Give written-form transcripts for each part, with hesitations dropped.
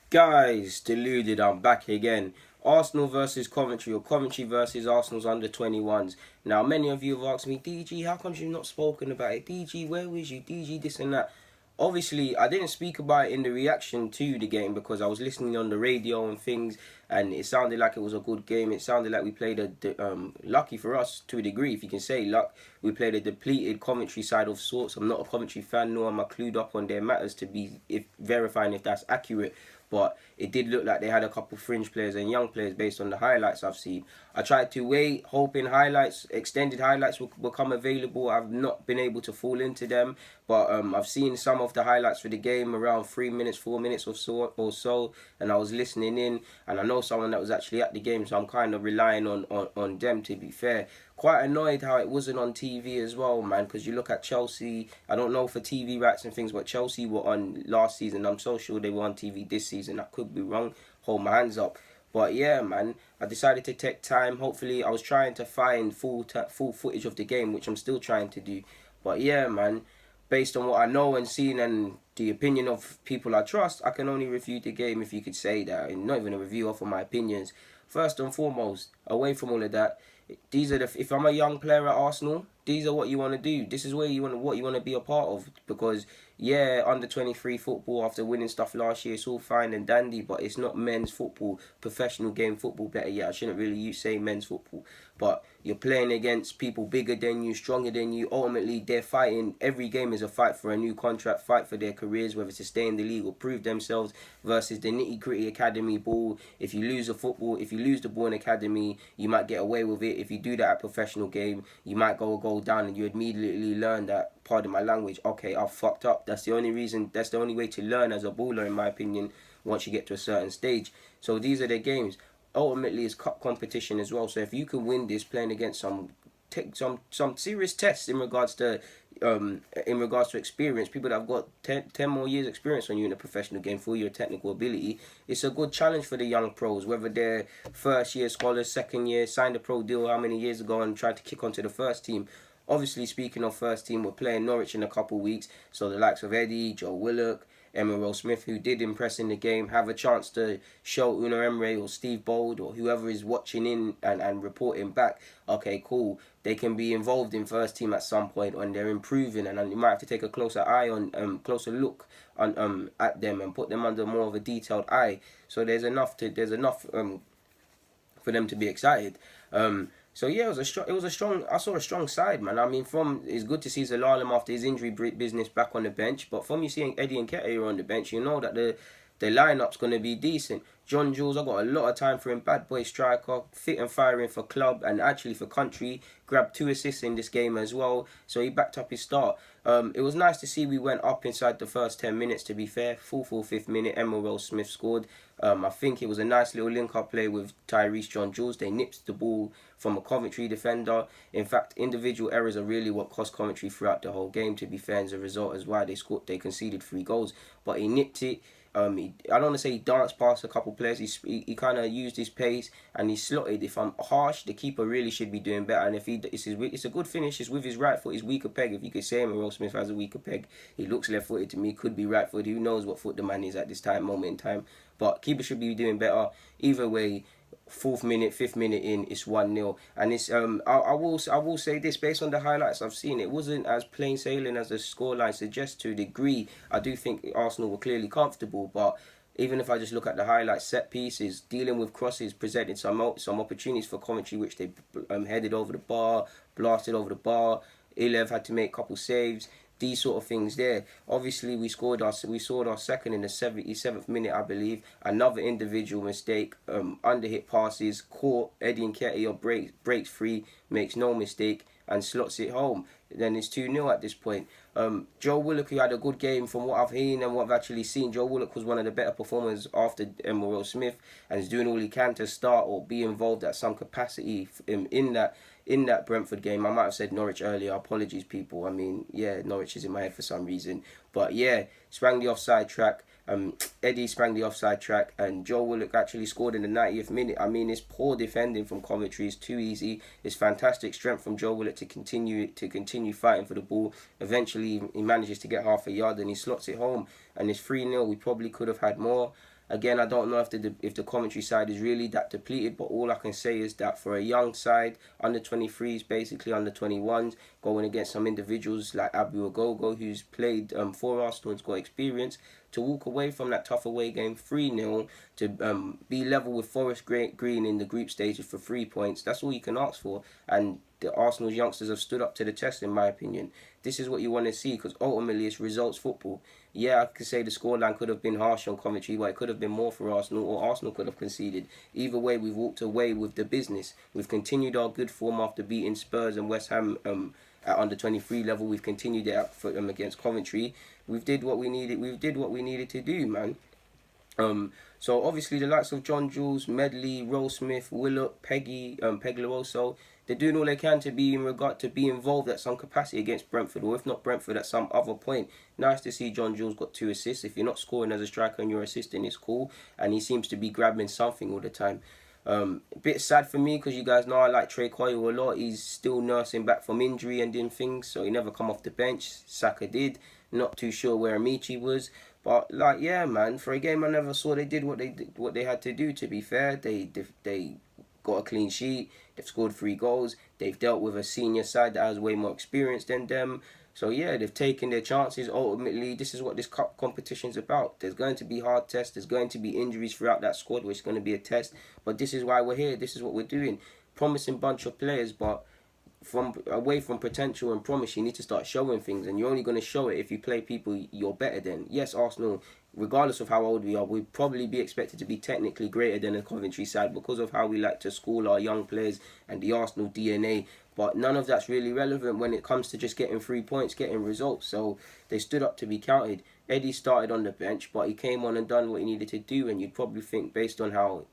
Guys, deluded, I'm back again. Arsenal versus Coventry, or Coventry versus Arsenal's under 21s. Now, many of you have asked me, DG, how come you've not spoken about it? DG, where was you? DG, this and that. Obviously, I didn't speak about it in the reaction to the game because I was listening on the radio and things, and it sounded like it was a good game. It sounded like we played lucky for us to a degree, if you can say luck. We played a depleted Coventry side of sorts. I'm not a Coventry fan, nor am I clued up on their matters to be verifying if that's accurate. But it did look like they had a couple fringe players and young players based on the highlights I've seen. I tried to wait, hoping extended highlights will become available. I've not been able to fall into them, but I've seen some of the highlights for the game around 3 minutes, 4 minutes or so, and I was listening in, and I know someone that was actually at the game, so I'm kind of relying on them, to be fair. Quite annoyed how it wasn't on TV as well, man, because you look at Chelsea. I don't know for TV rights and things, but Chelsea were on last season. I'm so sure they were on TV this season. I could be wrong. Hold my hands up. But yeah, man, I decided to take time. Hopefully, I was trying to find full footage of the game, which I'm still trying to do. But yeah, man, based on what I know and seen and the opinion of people I trust, I can only review the game, if you could say that. And not even a review off of my opinions. First and foremost, away from all of that, these are if I'm a young player at Arsenal, these are what you want to do. This is where what you want to be a part of, because yeah, under 23 football after winning stuff last year, it's all fine and dandy, but it's not men's football, professional game football. Better yet, I shouldn't really say men's football, but you're playing against people bigger than you, stronger than you. Ultimately, they're fighting. Every game is a fight for a new contract, fight for their careers, whether it's to stay in the league or prove themselves, versus the nitty gritty academy ball. If you lose the ball in academy, you might get away with it. If you do that at professional game, you might go down and you immediately learn that, pardon my language, okay, I've fucked up. That's the only way to learn as a baller, in my opinion, once you get to a certain stage. So these are the games. Ultimately, it's cup competition as well. So if you can win this playing against some serious tests in regards to experience, people that have got 10 more years experience on you in a professional game for your technical ability, it's a good challenge for the young pros, whether they're first year scholars, second year, signed a pro deal how many years ago and tried to kick onto the first team. Obviously, speaking of first team, we're playing Norwich in a couple weeks, so the likes of Eddie, Joe Willock, Emile Smith, who did impress in the game, have a chance to show Uno Emre or Steve Bold or whoever is watching in and reporting back, okay, cool, they can be involved in first team at some point when they're improving, and you might have to take a closer look on at them and put them under more of a detailed eye. So there's enough for them to be excited. So yeah, it was a strong. I saw a strong side, man. I mean, it's good to see Zalalam after his injury business back on the bench, but from you seeing Eddie and Nketiah on the bench, you know that the lineup's going to be decent. John Jules, I got a lot of time for him. Bad boy striker, fit and firing for club and actually for country. Grabbed 2 assists in this game as well, so he backed up his start. It was nice to see we went up inside the first 10 minutes, to be fair. Full fifth minute, Emile Smith scored. I think it was a nice little link-up play with Tyrese John Jules. They nipped the ball from a Coventry defender. In fact, individual errors are really what cost Coventry throughout the whole game, to be fair, as a result as why they conceded 3 goals. But he nipped it. I don't want to say he danced past a couple players. He kind of used his pace and he slotted. If I'm harsh, the keeper really should be doing better. And if it's a good finish. It's with his right foot, his weaker peg. If you could say Will Smith has a weaker peg, he looks left-footed to me. Could be right-footed. Who knows what foot the man is at this moment in time. But keeper should be doing better. Either way, 4th minute, 5th minute in, it's 1-0. And it's I will say this, based on the highlights I've seen, it wasn't as plain sailing as the scoreline suggests. To a degree, I do think Arsenal were clearly comfortable, but even if I just look at the highlights, set pieces, dealing with crosses, presented some opportunities for Coventry, which they headed over the bar, blasted over the bar. Ilev had to make a couple saves. These sort of things there. Obviously, we scored our second in the 77th minute, I believe. Another individual mistake. Underhit passes, caught. Eddie Nketiah breaks free, makes no mistake, and slots it home. Then it's 2-0 at this point. Joe Willock, who had a good game from what I've heard and what I've actually seen, Joe Willock was one of the better performers after Emile Smith, and is doing all he can to start or be involved at some capacity in that Brentford game. I might have said Norwich earlier. Apologies, people. I mean, yeah, Norwich is in my head for some reason. But yeah, sprang the offside track. Eddie sprang the offside track, and Joe Willock actually scored in the 90th minute. I mean, it's poor defending from Coventry. It's too easy. It's fantastic strength from Joe Willock to continue fighting for the ball. Eventually, he manages to get half a yard and he slots it home. and it's 3-0. We probably could have had more. Again, I don't know if the Coventry side is really that depleted, but all I can say is that for a young side, under 23s, basically under 21s, going against some individuals like Abu Ogogo, who's played for Arsenal and's got experience, to walk away from that tough away game 3-0, to be level with Forest Green in the group stages for 3 points, that's all you can ask for. And the Arsenal's youngsters have stood up to the test, in my opinion. This is what you want to see, because ultimately it's results football. Yeah, I could say the scoreline could have been harsh on Coventry, but it could have been more for Arsenal, or Arsenal could have conceded. Either way, we've walked away with the business. We've continued our good form after beating Spurs and West Ham at under 23 level. We've continued it against Coventry. We did what we needed. We did what we needed to do, man. So obviously the likes of John Jules, Medley, Rowe Smith, Willock, Peggy, Laroso, they're doing all they can to be involved at some capacity against Brentford, or if not Brentford, at some other point. Nice to see John Jules got 2 assists. If you're not scoring as a striker and you're assisting, it's cool, and he seems to be grabbing something all the time. A bit sad for me because you guys know I like Trey Coyle a lot. He's still nursing back from injury and doing things, so he never come off the bench. Saka did. Not too sure where Amici was. But like, yeah, man, for a game I never saw, they did what they had to do. To be fair, they got a clean sheet. They've scored 3 goals. They've dealt with a senior side that has way more experience than them. So yeah, they've taken their chances. Ultimately, this is what this cup competition's about. There's going to be hard tests. There's going to be injuries throughout that squad, which is going to be a test. But this is why we're here. This is what we're doing. Promising bunch of players, but away from potential and promise, you need to start showing things, and you're only going to show it if you play people you're better than. Yes, Arsenal, regardless of how old we are, we'd probably be expected to be technically greater than the Coventry side because of how we like to school our young players and the Arsenal DNA. But none of that's really relevant when it comes to just getting 3 points, getting results. So they stood up to be counted. Eddie started on the bench, but he came on and done what he needed to do. And you'd probably think, based on how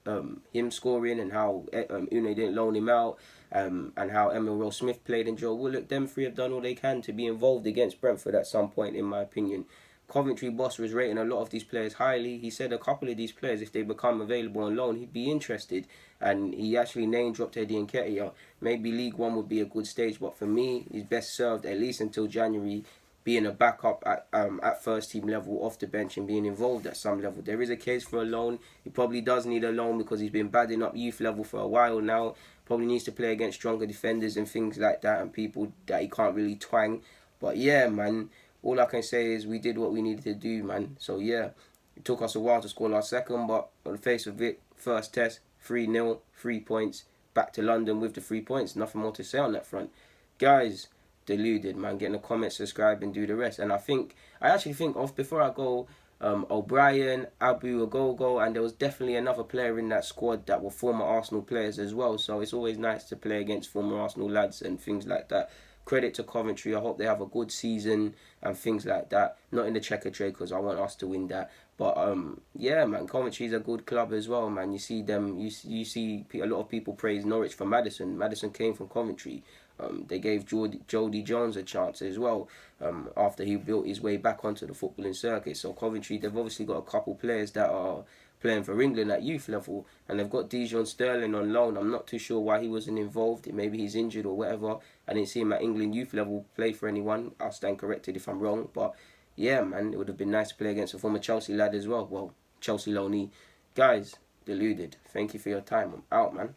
him scoring and how Une didn't loan him out, and how Emile Smith played and Joe Willock, them 3 have done all they can to be involved against Brentford at some point, in my opinion. Coventry boss was rating a lot of these players highly. He said a couple of these players, if they become available on loan, he'd be interested. And he actually name-dropped Eddie Nketiah. Maybe League One would be a good stage, but for me, he's best served at least until January, being a backup at first team level off the bench and being involved at some level. There is a case for a loan. He probably does need a loan because he's been badding up youth level for a while now. Probably needs to play against stronger defenders and things like that, and people that he can't really twang. But yeah, man, all I can say is we did what we needed to do, man. So yeah, it took us a while to score our second, but on the face of it, first test, 3-0, 3 points, back to London with the 3 points. Nothing more to say on that front. Guys, deluded, man. Get in the comments, subscribe, and do the rest. And I actually think before I go, O'Brien, Abu Ogogo, and there was definitely another player in that squad that were former Arsenal players as well. So it's always nice to play against former Arsenal lads and things like that. Credit to Coventry. I hope they have a good season and things like that. Not in the checker trade because I want us to win that. But yeah, man, Coventry's a good club as well, man. You see them. You see a lot of people praise Norwich for Maddison. Maddison came from Coventry. They gave Jody Jones a chance as well after he built his way back onto the footballing circuit. So Coventry, they've obviously got a couple players that are playing for England at youth level, and they've got Dijon Sterling on loan. I'm not too sure why he wasn't involved. Maybe he's injured or whatever. I didn't see him at England youth level play for anyone. I'll stand corrected if I'm wrong. But yeah, man, it would have been nice to play against a former Chelsea lad as well. Well, Chelsea loanee. Guys, deluded. Thank you for your time. I'm out, man.